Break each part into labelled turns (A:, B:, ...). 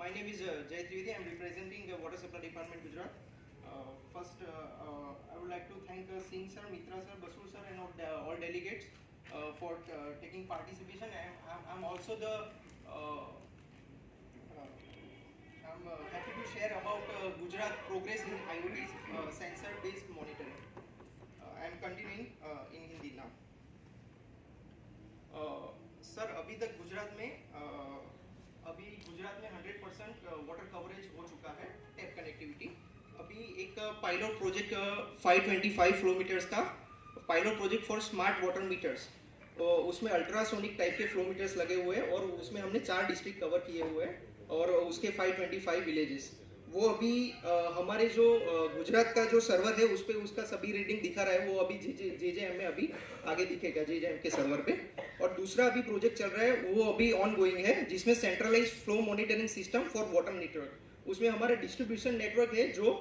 A: My name is Jay Trivedi. I am representing the Water Supply Department, Gujarat. First, I would like to thank Singh sir, Mitra sir, Basu sir, and all delegates for taking participation. I'm also the I'm happy to share about Gujarat progress in IoT sensor-based monitoring. I am continuing in Hindi now. Sir अभी तक गुजरात में 100% water coverage हो चुका है tap connectivity. अभी एक pilot project 525 flow meters का pilot project for smart water meters, उसमें अल्ट्रासोनिक टाइप के फ्लो मीटर्स लगे हुए हैं और उसमें हमने 4 डिस्ट्रिक्ट कवर किए हुए हैं और उसके 525 विलेजेस. वो अभी हमारे जो गुजरात का जो सर्वर है उस पर उसका सभी रीडिंग दिखा रहा है. वो अभी JJM में अभी आगे दिखेगा JJM के सर्वर पे. और दूसरा अभी प्रोजेक्ट चल रहा है वो अभी ऑन गोइंग है जिसमें centralised flow monitoring system for water network. उसमें हमारा डिस्ट्रीब्यूशन नेटवर्क है जो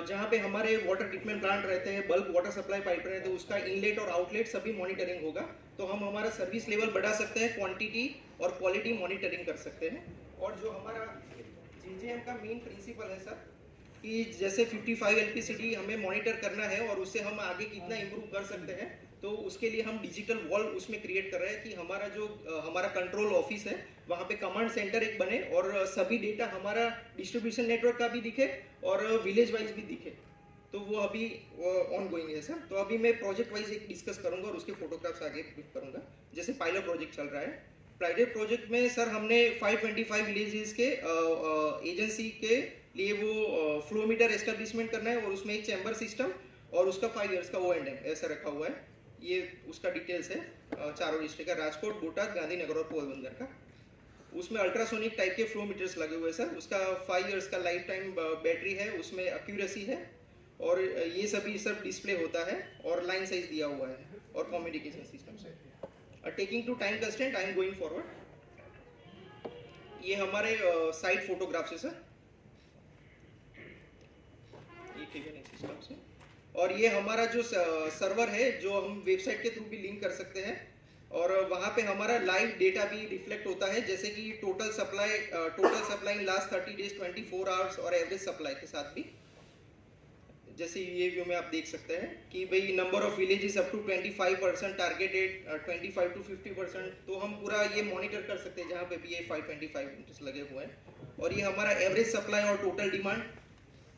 A: जहाँ पे हमारे वाटर ट्रीटमेंट प्लांट रहते हैं, बल्क वाटर सप्लाई पाइप रहते हैं, उसका इनलेट और आउटलेट सभी मॉनिटरिंग होगा. तो हम हमारा सर्विस लेवल बढ़ा सकते हैं, क्वांटिटी और क्वालिटी मॉनिटरिंग कर सकते हैं. और जो हमारा JJM का मेन प्रिंसिपल है सर कि जैसे 55 LPCD हमें मॉनिटर करना है और उससे हम आगे कितना इम्प्रूव कर सकते हैं, तो उसके लिए हम डिजिटल वॉल उसमें क्रिएट कर रहे हैं कि हमारा जो हमारा कंट्रोल ऑफिस है वहाँ पे कमांड सेंटर एक बने और सभी डेटा हमारा डिस्ट्रीब्यूशन नेटवर्क का भी दिखे और विलेज वाइज भी दिखे. तो वो अभी ऑन गोइंग है सर. तो अभी मैं प्रोजेक्ट वाइज एक डिस्कस करूँगा और उसके फोटोग्राफ्स आगे करूँगा. जैसे पायलट प्रोजेक्ट चल रहा है, पायलट प्रोजेक्ट में सर हमने 525 विलेजेस के एजेंसी के लिए वो फ्लो मीटर एस्टेब्लिशमेंट करना है और उसमें एक चैम्बर सिस्टम और उसका 5 इयर्स का O&M ऐसा रखा हुआ है. ये उसका डिटेल्स है चारों डिस्ट्रिक्ट का, राजकोट, बोटाद, गांधीनगर और पोरबंदर का. उसमें अल्ट्रासोनिक टाइप के फ्लो मीटर्स लगे हुए हैं सर. उसका 5 इयर्स का लाइफ टाइम बैटरी है, उसमें एक्यूरेसी है और ये सभी सब डिस्प्ले होता है और लाइन साइज दिया हुआ है और कम्युनिकेशन सिस्टम से. Taking to time constraint I am going forward. ये हमारे साइट फोटोग्राफ्स है सर, ये सिस्टम से. और ये हमारा जो सर्वर है जो हम वेबसाइट के थ्रू भी लिंक कर सकते हैं और वहाँ पे हमारा लाइव डेटा भी रिफ्लेक्ट होता है, जैसे कि total supply in last 30 days 24 hours और एवरेज सप्लाई के साथ भी. जैसे ये व्यू में आप देख सकते हैं कि भाई number of villages up to 25% targeted 25 to 50%. तो हम पूरा ये मॉनिटर कर सकते हैं जहाँ पे भी ये 525 मीटर्स लगे हुए हैं. और ये हमारा एवरेज सप्लाई और टोटल डिमांड.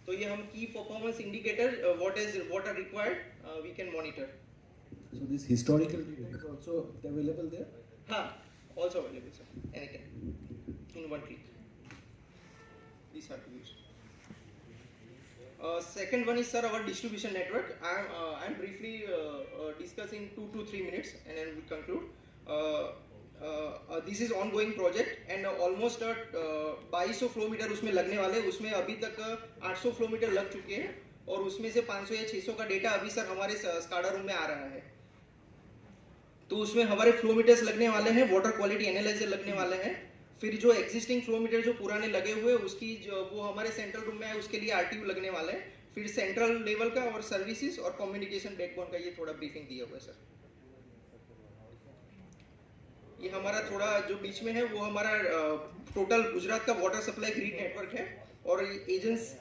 A: तो ये हम की performance indicator what are required we can monitor.
B: So this historical data is also available there?
A: हाँ, also available sir, anytime in one click. These are the views. Second one is sir our distribution network. I am briefly discussing 2 to 3 minutes and then we conclude. This is ongoing project and almost 2200 flow meter उसमें लगने वाले. उसमें अभी तक 800 flow meter लग चुके हैं और उसमें से 500 या 600 का डेटा अभी सर हमारे स्काडा रूम में आ रहा है. तो उसमें हमारे फ्लो मीटर्स लगने वाले हैं, वाटर क्वालिटी एनालाइजर लगने वाले हैं. फिर जो एग्जिस्टिंग फ्लो मीटर जो पुराने लगे हुए उसकी जो वो हमारे सेंट्रल रूम में है उसके लिए RTU लगने वाले हैं. फिर सेंट्रल लेवल का और सर्विसेज और कम्युनिकेशन बैकबोन का ये थोड़ा ब्रीफिंग दिया हुआ है सर. ये हमारा थोड़ा जो बीच में है वो हमारा टोटल गुजरात का वाटर सप्लाई ग्रिड नेटवर्क है और एजेंट्स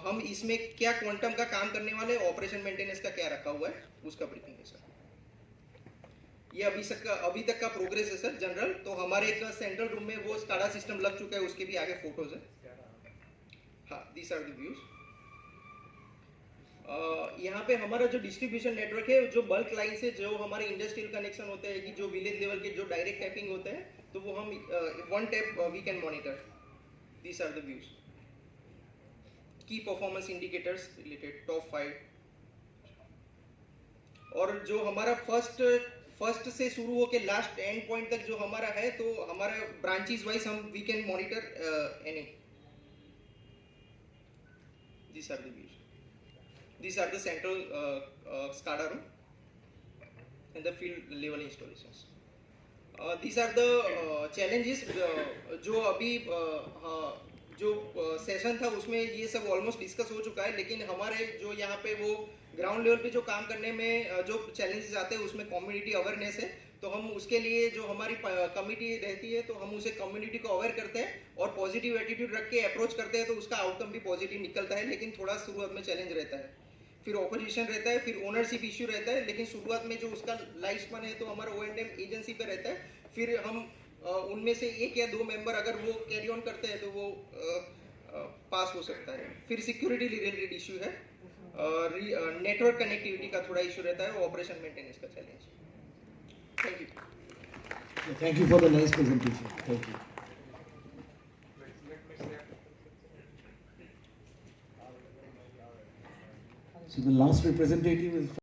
A: हम इसमें क्या क्वांटम का काम करने वाले, ऑपरेशन मेंटेनेंस का क्या रखा हुआ है उसका ब्रीफिंग है सर. ये अभी तक का प्रोग्रेस है सर जनरल. तो हमारे एक सेंट्रल रूम में वो स्काडा सिस्टम लग चुका है, उसके भी आगे फोटोज है. हाँ, दीस आर द व्यूज. यहाँ पे हमारा जो डिस्ट्रीब्यूशन नेटवर्क है, जो बल्क लाइन से जो हमारे इंडस्ट्रियल कनेक्शन होते हैं कि जो विलेज लेवल के जो डायरेक्ट टैपिंग होते हैं, तो वो हम one tap we can monitor. These are the views. की परफॉर्मेंस इंडिकेटर्स रिलेटेड टॉप 5. और जो हमारा फर्स्ट से शुरू होकर लास्ट एंड पॉइंट तक जो हमारा है, तो हमारा ब्रांचेस वाइज हम we can monitor any. These are the views. These are the central SCADA room and the field level installations. These are the challenges जो अभी जो सेशन था उसमें ये सब ऑलमोस्ट डिस्कस हो चुका है. लेकिन हमारे जो यहाँ पे वो ग्राउंड लेवल पे जो काम करने में जो चैलेंजेस आते हैं उसमें कम्युनिटी अवेयरनेस है. तो हम उसके लिए जो हमारी कमिटी रहती है तो हम उसे कम्युनिटी को अवेयर करते हैं और पॉजिटिव एटीट्यूड रख के अप्रोच करते हैं, तो उसका आउटकम भी पॉजिटिव निकलता है। लेकिन थोड़ा शुरुआत में चैलेंज रहता है, फिर ऑपोजिशन रहता है, फिर ओनरशिप इश्यू रहता है। लेकिन शुरुआत में जो उसका लाइफ स्पैन है तो हमारा O&M एजेंसी पे रहता है। फिर हम उनमें से 1 या 2 मेंबर अगर वो कैरी ऑन करते हैं तो वो पास हो सकता है। फिर सिक्योरिटी रिलेटेड इश्यू है, नेटवर्क कनेक्टिविटी का थोड़ा इश्यू रहता है, ऑपरेशन मेंटेनेंस का challenge. Thank you.
B: Thank you for the nice presentation. Thank you. So the last representative is